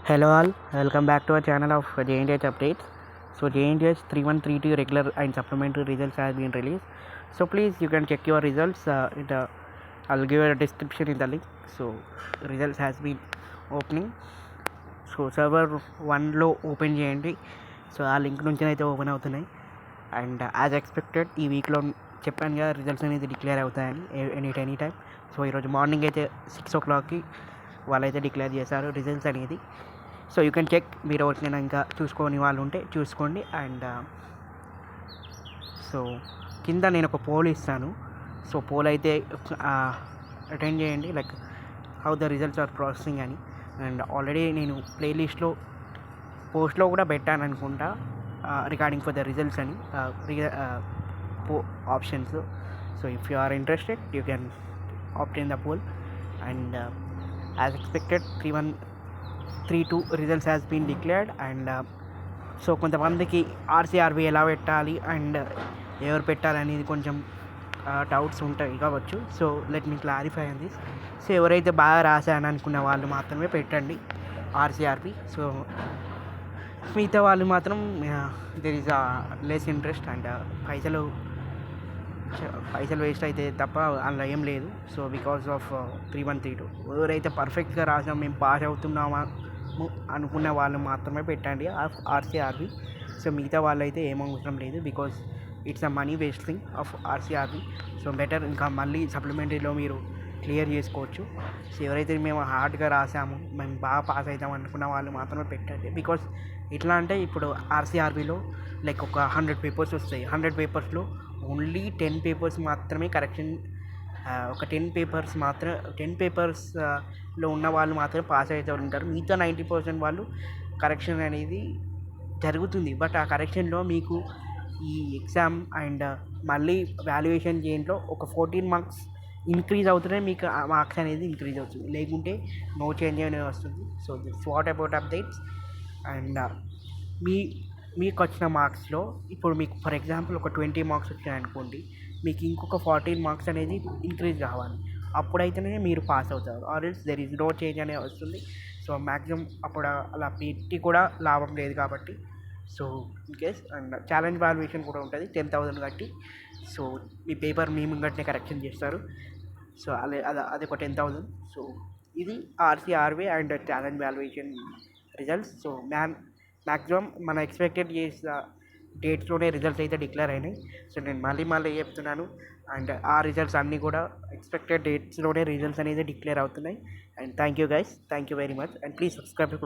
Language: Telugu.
Hello all, welcome back to our channel of JNTH updates. So JNTH 3132 regular and supplementary results have been released. So please you can check your results. I'll give a description in the link. So results has been opening. So server వన్లో ఓపెన్ చేయండి. సో ఆ లింక్ నుంచి అయితే ఓపెన్ అవుతున్నాయి. అండ్ యాజ్ ఎక్స్పెక్టెడ్ ఈ వీక్లో చెప్పాను కదా రిజల్ట్స్ అనేది డిక్లేర్ అవుతాయని ఎనీ టైం. సో ఈరోజు మార్నింగ్ అయితే 6 o'clockకి వాళ్ళైతే డిక్లేర్ చేశారు రిజల్ట్స్ అనేది. సో యూ కెన్ చెక్, మీరు ఎవరికైనా ఇంకా చూసుకోని వాళ్ళు ఉంటే చూసుకోండి. అండ్ సో కింద నేను ఒక పోల్ ఇస్తాను. సో పోల్ అయితే అటెండ్ చేయండి, like how the results are processing అని. అండ్ ఆల్రెడీ నేను ప్లేలిస్ట్లో పోస్ట్లో కూడా పెట్టాను అనుకుంటా, రిగార్డింగ్ ఫర్ ద రిజల్ట్స్ అని options. So if you are interested you can opt in the poll. And as expected 3132 results has been declared. And so కొంతమందికి ఆర్సీఆర్బీ ఎలా పెట్టాలి అండ్ ఎవరు పెట్టాలి అనేది కొంచెం డౌట్స్ ఉంటాయి కావచ్చు. So let me clarify on this. So ఎవరైతే బాగా రాశాను అనుకున్న వాళ్ళు మాత్రమే పెట్టండి ఆర్సీఆర్బీ. సో మిగతా వాళ్ళు మాత్రం there is less interest and పైసలు వేస్ట్ అయితే తప్ప అందులో ఏం లేదు. సో బికాస్ ఆఫ్ 3132 ఎవరైతే పర్ఫెక్ట్గా రాసాం మేము పాస్ అవుతున్నామా అనుకున్న వాళ్ళు మాత్రమే పెట్టండి ఆర్సీఆర్బీ. సో మిగతా వాళ్ళు అయితే ఏం అవసరం లేదు, because it's a money wasting of RCRB. So better ఇంకా మళ్ళీ సప్లిమెంటరీలో మీరు క్లియర్ చేసుకోవచ్చు. సో ఎవరైతే మేము హార్డ్గా రాసాము మేము బాగా పాస్ అవుతాం అనుకున్న వాళ్ళు మాత్రమే పెట్టండి. బికాస్ ఎట్లా అంటే ఇప్పుడు ఆర్సీఆర్బీలో లైక్ ఒక 100 పేపర్స్ వస్తాయి. 100 పేపర్స్లో ఓన్లీ 10 పేపర్స్ మాత్రమే కరెక్షన్, ఒక 10 పేపర్స్లో ఉన్న వాళ్ళు మాత్రమే పాస్ అవుతూ ఉంటారు. మిగతా 90% వాళ్ళు కరెక్షన్ అనేది జరుగుతుంది. బట్ ఆ కరెక్షన్లో మీకు ఈ ఎగ్జామ్ అండ్ మళ్ళీ వాల్యుయేషన్ చేయంలో ఒక 14 మార్క్స్ ఇంక్రీజ్ అవుతూనే మీకు ఆ మార్క్స్ అనేది ఇంక్రీజ్ అవుతుంది, లేకుంటే నో చేంజ్ అనేది వస్తుంది. So that's what about updates. And మీకు వచ్చిన మార్క్స్లో ఇప్పుడు మీకు ఫర్ ఎగ్జాంపుల్ ఒక 20 మార్క్స్ వచ్చాయనుకోండి, మీకు ఇంకొక 14 మార్క్స్ అనేది ఇంక్రీజ్ కావాలి, అప్పుడైతేనే మీరు పాస్ అవుతారు. Or else there is no change అనేది వస్తుంది. సో మ్యాక్సిమం అప్పుడు అలా పెట్టి కూడా లాభం లేదు కాబట్టి. So in case and challenge valuation కూడా ఉంటుంది 10,000 కట్టి. సో మీ పేపర్ మీ ముంగట్నే కరెక్షన్ చేస్తారు. సో అది ఒక 10,000. సో ఇది RCRB and challenge valuation results. So maximum మన ఎక్స్పెక్టెడ్ చేసిన డేట్స్లోనే రిజల్ట్స్ అయితే డిక్లేర్ అయినాయి. సో నేను మళ్ళీ చెప్తున్నాను. అండ్ ఆ రిజల్ట్స్ అన్నీ కూడా ఎక్స్పెక్టెడ్ డేట్స్లోనే రిజల్ట్స్ అనేది డిక్లేర్ అవుతున్నాయి. And thank you guys, thank you very much. And please subscribe to